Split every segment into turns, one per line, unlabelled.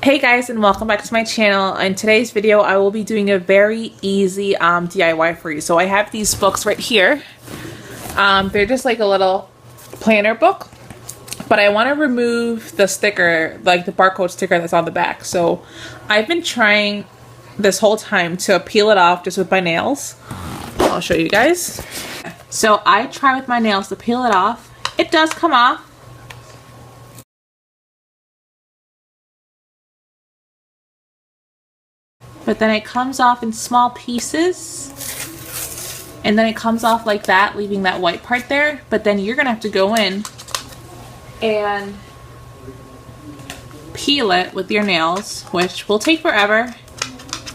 Hey guys, and welcome back to my channel. In today's video I will be doing a very easy DIY for you. So I have these books right here. They're just like a little planner book, but I want to remove the sticker, like the barcode sticker that's on the back. So I've been trying this whole time to peel it off just with my nails. I'll show you guys. So I try with my nails to peel it off. It does come off. But then it comes off in small pieces, and then it comes off like that, leaving that white part there. But then you're gonna have to go in and peel it with your nails, which will take forever.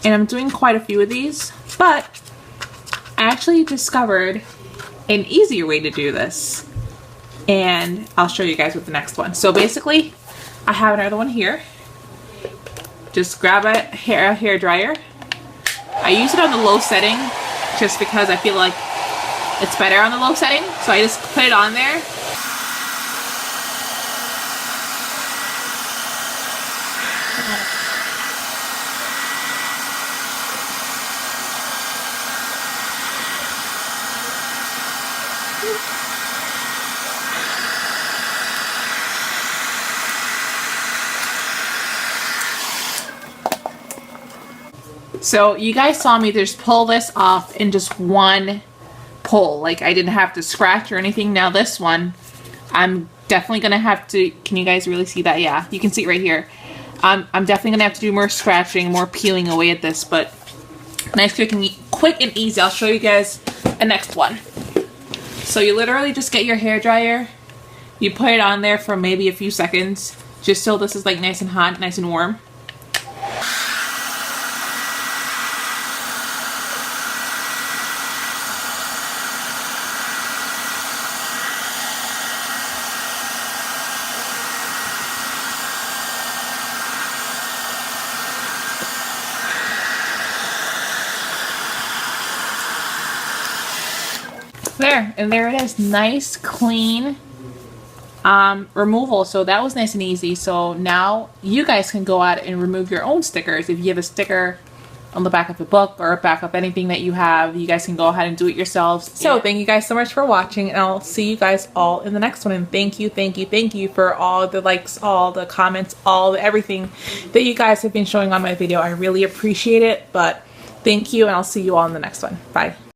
And I'm doing quite a few of these, but I actually discovered an easier way to do this, and I'll show you guys with the next one. So basically, I have another one here. Just grab a hair dryer. I use it on the low setting just because I feel like it's better on the low setting. So I just put it on there. So you guys saw me just pull this off in just one pull. Like I didn't have to scratch or anything. Now this one, I'm definitely going to have to, can you guys really see that? Yeah, you can see it right here. I'm definitely going to have to do more scratching, more peeling away at this, but nice, quick and easy. I'll show you guys the next one. So you literally just get your hair dryer, you put it on there for maybe a few seconds, just so this is like nice and hot, nice and warm. There, and there it is. Nice, clean removal. So that was nice and easy. So now you guys can go out and remove your own stickers. If you have a sticker on the back of a book or back of anything that you have, you guys can go ahead and do it yourselves. So thank you guys so much for watching, and I'll see you guys all in the next one. And thank you for all the likes, all the comments, all the everything that you guys have been showing on my video. I really appreciate it. But thank you, and I'll see you all in the next one. Bye.